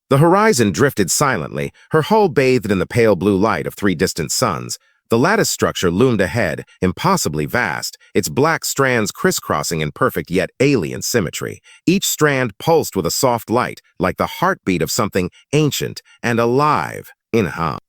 The horizon drifted silently, her hull bathed in the pale blue light of 3 distant suns. The lattice structure loomed ahead, impossibly vast, its black strands crisscrossing in perfect yet alien symmetry. Each strand pulsed with a soft light, like the heartbeat of something ancient and alive.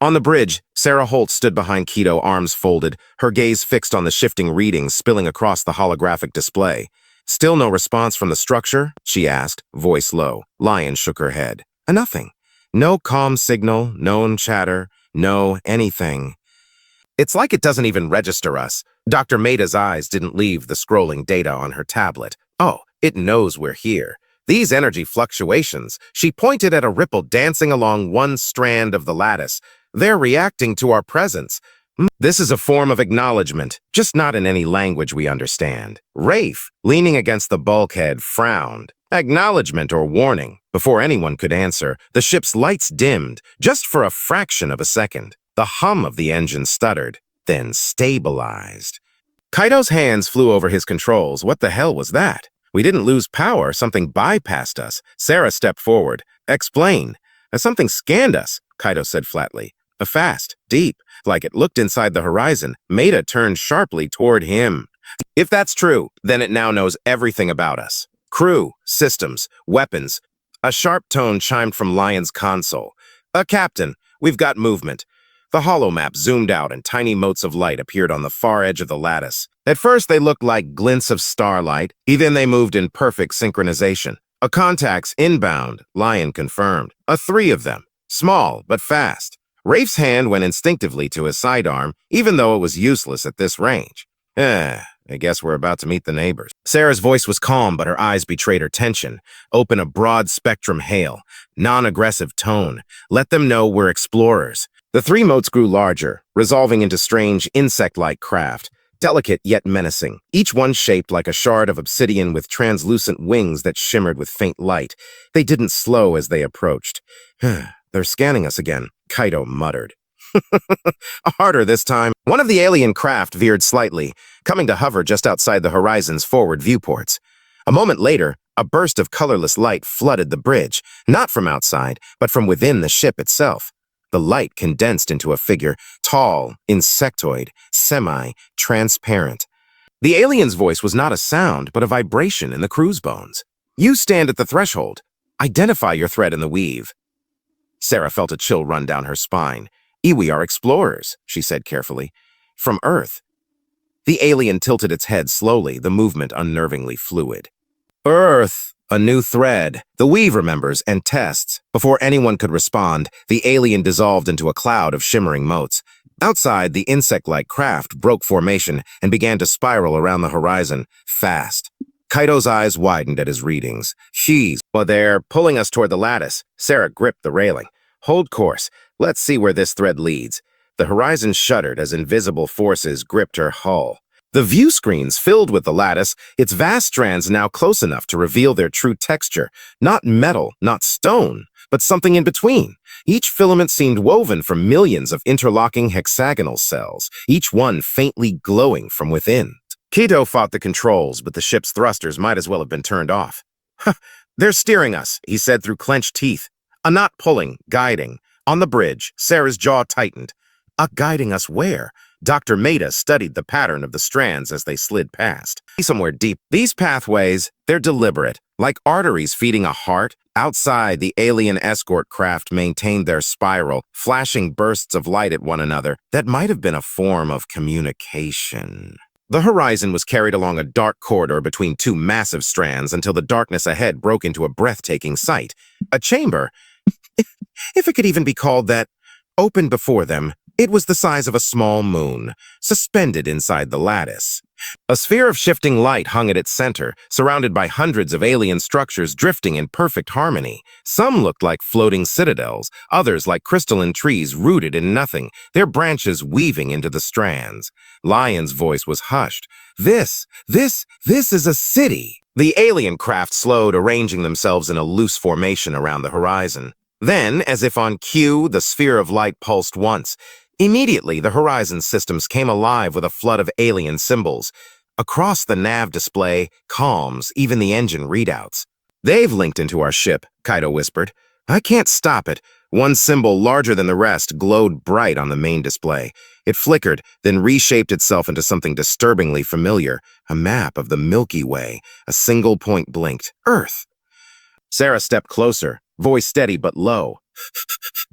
On the bridge, Sarah Holt stood behind Keto, arms folded, her gaze fixed on the shifting readings spilling across the holographic display. "Still no response from the structure?" she asked, voice low. Lion shook her head. "Nothing. No comm signal, no chatter, no anything. It's like it doesn't even register us." Dr. Maida's eyes didn't leave the scrolling data on her tablet. "Oh, it knows we're here. These energy fluctuations," she pointed at a ripple dancing along one strand of the lattice. "They're reacting to our presence. This is a form of acknowledgement, just not in any language we understand." Rafe, leaning against the bulkhead, frowned. Acknowledgement or warning? Before anyone could answer, the ship's lights dimmed, just for a fraction of a second. The hum of the engine stuttered, then stabilized. Kaito's hands flew over his controls. What the hell was that? We didn't lose power, something bypassed us. Sarah stepped forward. "Explain." "Something scanned us," Kaito said flatly. Fast, deep, like it looked inside the horizon. Maida turned sharply toward him. "If that's true, then it now knows everything about us. Crew, systems, weapons." A sharp tone chimed from Lion's console. "Captain, we've got movement." The holomap zoomed out and tiny motes of light appeared on the far edge of the lattice. At first they looked like glints of starlight, then they moved in perfect synchronization. "A contact's inbound," Lion confirmed. 3 of them. Small, but fast. Rafe's hand went instinctively to his sidearm, even though it was useless at this range. I guess we're about to meet the neighbors." Sarah's voice was calm, but her eyes betrayed her tension. "Open a broad-spectrum hail. Non-aggressive tone. Let them know we're explorers." The 3 motes grew larger, resolving into strange insect-like craft, delicate yet menacing, each one shaped like a shard of obsidian with translucent wings that shimmered with faint light. They didn't slow as they approached. "They're scanning us again," Kaito muttered. Harder this time. One of the alien craft veered slightly, coming to hover just outside the horizon's forward viewports. A moment later, a burst of colorless light flooded the bridge, not from outside, but from within the ship itself. The light condensed into a figure, tall, insectoid, semi-transparent. The alien's voice was not a sound, but a vibration in the crew's bones. "You stand at the threshold. Identify your threat in the weave." Sarah felt a chill run down her spine. "We are explorers," she said carefully. "From Earth." The alien tilted its head slowly, the movement unnervingly fluid. "Earth. A new thread." The weave remembers and tests. Before anyone could respond, the alien dissolved into a cloud of shimmering motes. Outside, the insect-like craft broke formation and began to spiral around the horizon, fast. Kaito's eyes widened at his readings. Well, they're pulling us toward the lattice." Sarah gripped the railing. "Hold course. Let's see where this thread leads." The horizon shuddered as invisible forces gripped her hull. The view screens filled with the lattice, its vast strands now close enough to reveal their true texture. Not metal, not stone, but something in between. Each filament seemed woven from millions of interlocking hexagonal cells, each one faintly glowing from within. Keto fought the controls, but the ship's thrusters might as well have been turned off. "They're steering us," he said through clenched teeth. Not pulling, guiding. On the bridge, Sarah's jaw tightened. Guiding us where? Dr. Maida studied the pattern of the strands as they slid past. Somewhere deep. These pathways, they're deliberate, like arteries feeding a heart. Outside, the alien escort craft maintained their spiral, flashing bursts of light at one another that might have been a form of communication. The horizon was carried along a dark corridor between 2 massive strands until the darkness ahead broke into a breathtaking sight. A chamber, if it could even be called that, opened before them. It was the size of a small moon, suspended inside the lattice. A sphere of shifting light hung at its center, surrounded by hundreds of alien structures drifting in perfect harmony. Some looked like floating citadels, others like crystalline trees rooted in nothing, their branches weaving into the strands. Lion's voice was hushed. This is a city." The alien craft slowed, arranging themselves in a loose formation around the horizon. Then, as if on cue, the sphere of light pulsed once. Immediately, the horizon systems came alive with a flood of alien symbols. Across the nav display, comms, even the engine readouts. "They've linked into our ship," Kaito whispered. I can't stop it. One symbol larger than the rest glowed bright on the main display. It flickered, then reshaped itself into something disturbingly familiar. A map of the Milky Way. A single point blinked. Earth. Sarah stepped closer, voice steady but low.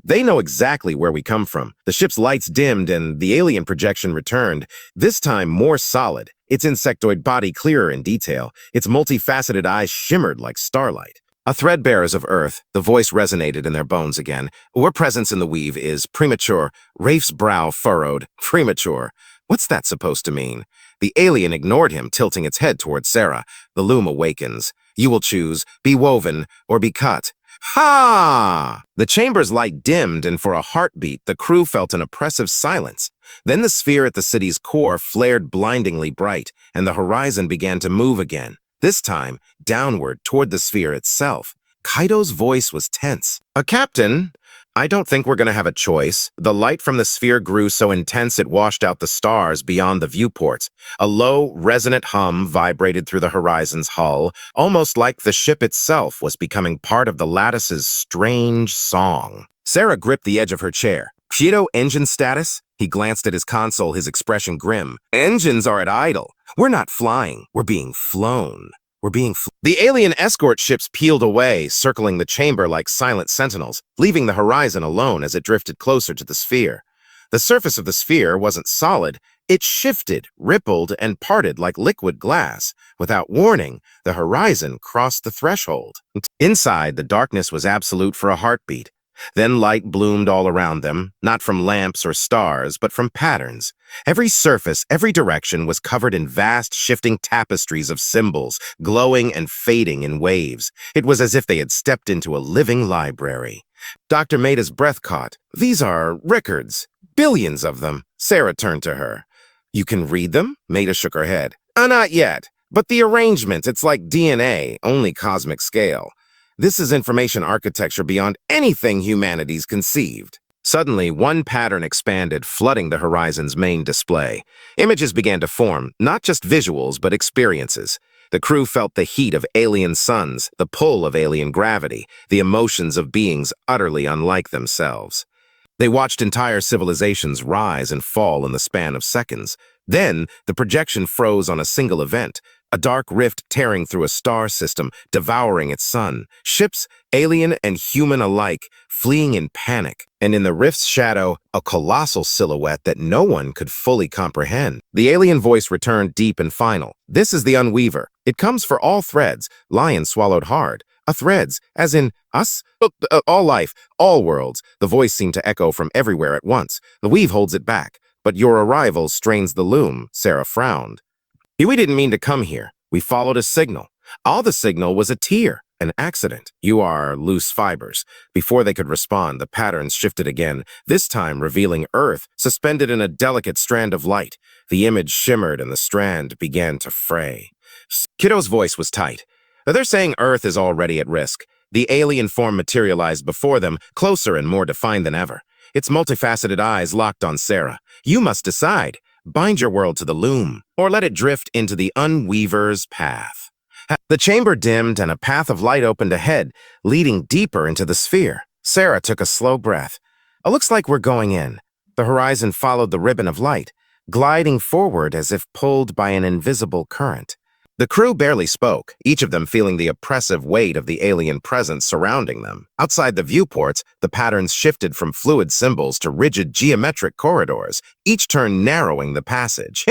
They know exactly where we come from. The ship's lights dimmed and the alien projection returned, this time more solid, its insectoid body clearer in detail, its multifaceted eyes shimmered like starlight. A threadbarers of Earth, the voice resonated in their bones again. Your presence in the weave is premature. Rafe's brow furrowed. Premature. What's that supposed to mean? The alien ignored him, tilting its head toward Sarah. The loom awakens. You will choose, be woven, or be cut. Ha! The chamber's light dimmed, and for a heartbeat, the crew felt an oppressive silence. Then the sphere at the city's core flared blindingly bright, and the horizon began to move again. This time, downward toward the sphere itself. Kaido's voice was tense. Captain, I don't think we're going to have a choice. The light from the sphere grew so intense it washed out the stars beyond the viewports. A low, resonant hum vibrated through the horizon's hull, almost like the ship itself was becoming part of the lattice's strange song. Sarah gripped the edge of her chair. Shido, engine status? He glanced at his console, his expression grim. Engines are at idle. We're not flying. We're being flown. The alien escort ships peeled away, circling the chamber like silent sentinels, leaving the horizon alone as it drifted closer to the sphere. The surface of the sphere wasn't solid. It shifted, rippled, and parted like liquid glass. Without warning, the horizon crossed the threshold. Inside, the darkness was absolute for a heartbeat. Then light bloomed all around them, not from lamps or stars, but from patterns. Every surface, every direction was covered in vast, shifting tapestries of symbols, glowing and fading in waves. It was as if they had stepped into a living library. Dr. Maida's breath caught. These are records. Billions of them. Sarah turned to her. You can read them? Maida shook her head. Not yet. But the arrangement, it's like DNA, only cosmic scale. This is information architecture beyond anything humanity's conceived. Suddenly, one pattern expanded, flooding the horizon's main display. Images began to form, not just visuals, but experiences. The crew felt the heat of alien suns, the pull of alien gravity, the emotions of beings utterly unlike themselves. They watched entire civilizations rise and fall in the span of seconds. Then, the projection froze on a single event. A dark rift tearing through a star system, devouring its sun. Ships, alien and human alike, fleeing in panic. And in the rift's shadow, a colossal silhouette that no one could fully comprehend. The alien voice returned deep and final. This is the Unweaver. It comes for all threads. Lion swallowed hard. Threads, as in us? All life, all worlds. The voice seemed to echo from everywhere at once. The weave holds it back. But your arrival strains the loom. Sarah frowned. We didn't mean to come here. We followed a signal. All the signal was a tear, an accident. You are loose fibers. Before they could respond, the patterns shifted again, this time revealing Earth, suspended in a delicate strand of light. The image shimmered and the strand began to fray. Kiddo's voice was tight. They're saying Earth is already at risk. The alien form materialized before them, closer and more defined than ever. Its multifaceted eyes locked on Sarah. You must decide. Bind your world to the loom, or let it drift into the Unweaver's path. The chamber dimmed and a path of light opened ahead, leading deeper into the sphere. Sarah took a slow breath. It looks like we're going in. The horizon followed the ribbon of light, gliding forward as if pulled by an invisible current. The crew barely spoke, each of them feeling the oppressive weight of the alien presence surrounding them. Outside the viewports, the patterns shifted from fluid symbols to rigid geometric corridors, each turn narrowing the passage.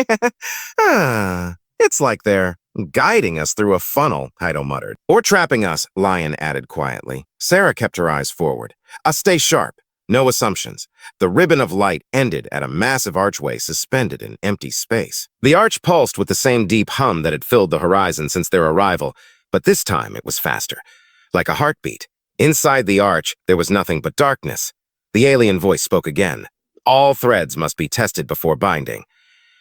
It's like they're guiding us through a funnel, Kaido muttered. Or trapping us, Lion added quietly. Sarah kept her eyes forward. Stay sharp. No assumptions. The ribbon of light ended at a massive archway suspended in empty space. The arch pulsed with the same deep hum that had filled the horizon since their arrival, but this time it was faster, like a heartbeat. Inside the arch, there was nothing but darkness. The alien voice spoke again. All threads must be tested before binding.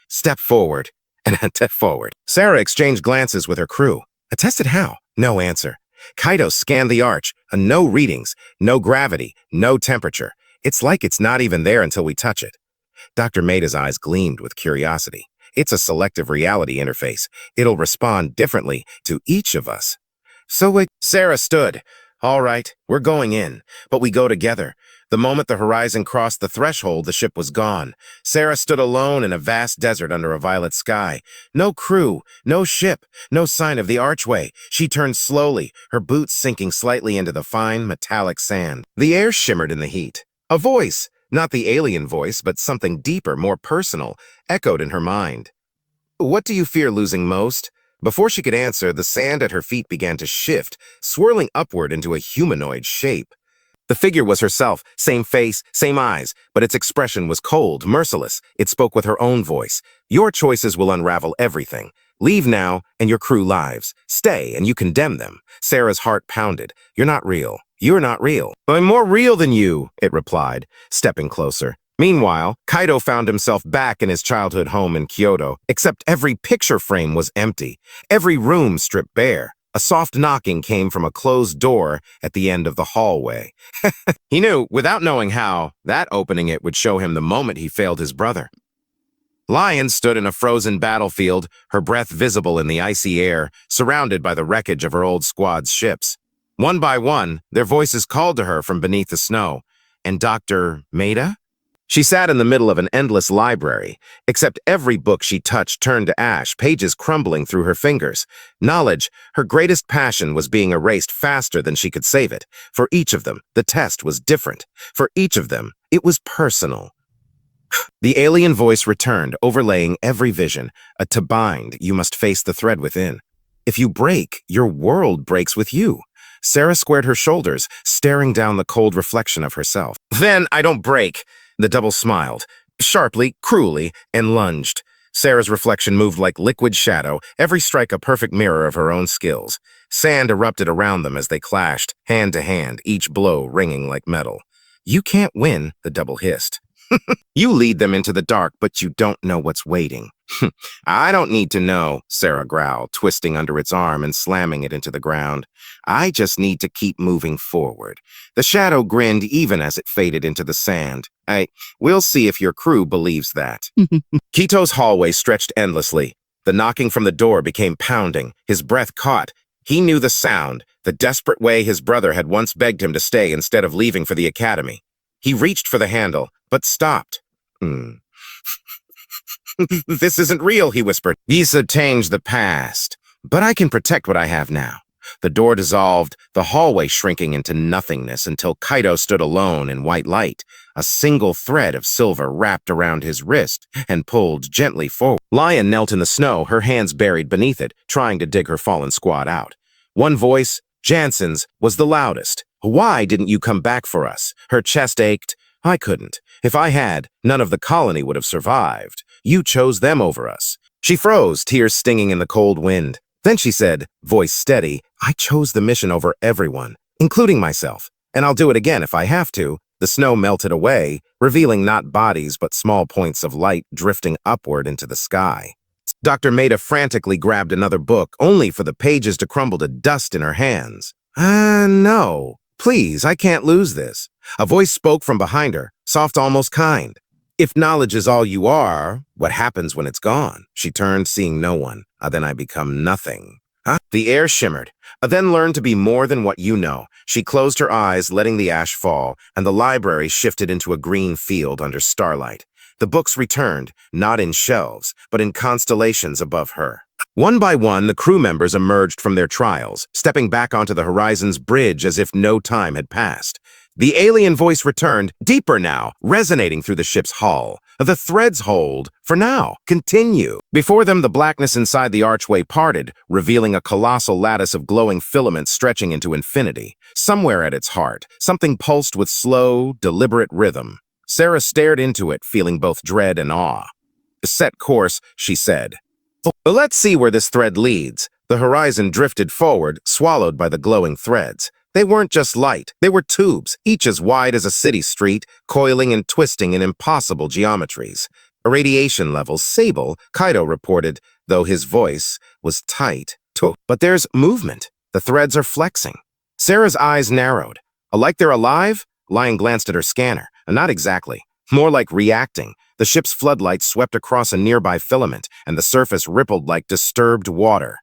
Step forward, and step forward. Sarah exchanged glances with her crew. Tested how? No answer. Kaido scanned the arch. No readings, no gravity, no temperature. It's like it's not even there until we touch it. Dr. Maida's eyes gleamed with curiosity. It's a selective reality interface. It'll respond differently to each of us. Sarah stood. All right, we're going in, but we go together. The moment the horizon crossed the threshold, the ship was gone. Sarah stood alone in a vast desert under a violet sky. No crew, no ship, no sign of the archway. She turned slowly, her boots sinking slightly into the fine, metallic sand. The air shimmered in the heat. A voice, not the alien voice, but something deeper, more personal, echoed in her mind. What do you fear losing most? Before she could answer, the sand at her feet began to shift, swirling upward into a humanoid shape. The figure was herself, same face, same eyes, but its expression was cold, merciless. It spoke with her own voice. Your choices will unravel everything. Leave now, and your crew lives. Stay, and you condemn them. Sarah's heart pounded. You're not real. You're not real. I'm more real than you, it replied, stepping closer. Meanwhile, Kaido found himself back in his childhood home in Kyoto, except every picture frame was empty, every room stripped bare. A soft knocking came from a closed door at the end of the hallway. He knew, without knowing how, that opening it would show him the moment he failed his brother. Lion stood in a frozen battlefield, her breath visible in the icy air, surrounded by the wreckage of her old squad's ships. One by one, their voices called to her from beneath the snow. And Dr. Maida? She sat in the middle of an endless library, except every book she touched turned to ash, pages crumbling through her fingers. Knowledge, her greatest passion, was being erased faster than she could save it. For each of them, the test was different. For each of them, it was personal. The alien voice returned, overlaying every vision. To bind, you must face the thread within. If you break, your world breaks with you. Sarah squared her shoulders, staring down the cold reflection of herself. Then I don't break. The double smiled, sharply, cruelly, and lunged. Sarah's reflection moved like liquid shadow, every strike a perfect mirror of her own skills. Sand erupted around them as they clashed, hand to hand, each blow ringing like metal. You can't win, the double hissed. You lead them into the dark, but you don't know what's waiting. I don't need to know, Sarah growled, twisting under its arm and slamming it into the ground. I just need to keep moving forward. The shadow grinned even as it faded into the sand. We'll see if your crew believes that. Kito's hallway stretched endlessly. The knocking from the door became pounding, his breath caught. He knew the sound, the desperate way his brother had once begged him to stay instead of leaving for the academy. He reached for the handle, but stopped. This isn't real, he whispered. Visa changed the past, but I can protect what I have now. The door dissolved, the hallway shrinking into nothingness until Kaido stood alone in white light. A single thread of silver wrapped around his wrist and pulled gently forward. Lion knelt in the snow, her hands buried beneath it, trying to dig her fallen squad out. One voice, Jansen's, was the loudest. Why didn't you come back for us? Her chest ached. I couldn't. If I had, none of the colony would have survived. You chose them over us. She froze, tears stinging in the cold wind. Then she said, voice steady, I chose the mission over everyone, including myself, and I'll do it again if I have to. The snow melted away, revealing not bodies but small points of light drifting upward into the sky. Dr. Maida frantically grabbed another book, only for the pages to crumble to dust in her hands. No. Please, I can't lose this. A voice spoke from behind her, soft, almost kind. If knowledge is all you are, what happens when it's gone? She turned, seeing no one. Then I become nothing. The air shimmered. Then learn to be more than what you know. She closed her eyes, letting the ash fall, and the library shifted into a green field under starlight. The books returned, not in shelves, but in constellations above her. One by one, the crew members emerged from their trials, stepping back onto the horizon's bridge as if no time had passed. The alien voice returned, deeper now, resonating through the ship's hull. The threads hold, for now, continue. Before them, the blackness inside the archway parted, revealing a colossal lattice of glowing filaments stretching into infinity. Somewhere at its heart, something pulsed with slow, deliberate rhythm. Sarah stared into it, feeling both dread and awe. Set course, she said. Let's see where this thread leads. The horizon drifted forward, swallowed by the glowing threads. They weren't just light, they were tubes, each as wide as a city street, coiling and twisting in impossible geometries. Irradiation levels stable, Kaido reported, though his voice was tight. But there's movement. The threads are flexing. Sarah's eyes narrowed. Like they're alive? Lion glanced at her scanner. Not exactly. More like reacting. The ship's floodlights swept across a nearby filament, and the surface rippled like disturbed water.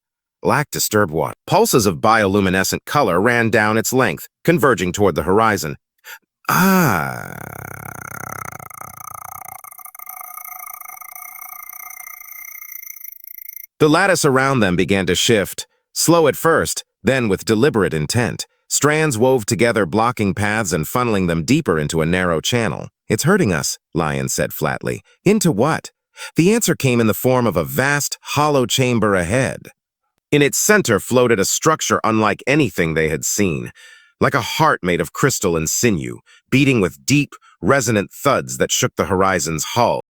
black disturbed water. Pulses of bioluminescent color ran down its length, converging toward the horizon. Ah. The lattice around them began to shift, slow at first, then with deliberate intent. Strands wove together, blocking paths and funneling them deeper into a narrow channel. "It's hurting us," Lion said flatly. "Into what?" The answer came in the form of a vast, hollow chamber ahead. In its center floated a structure unlike anything they had seen, like a heart made of crystal and sinew, beating with deep, resonant thuds that shook the horizon's hull.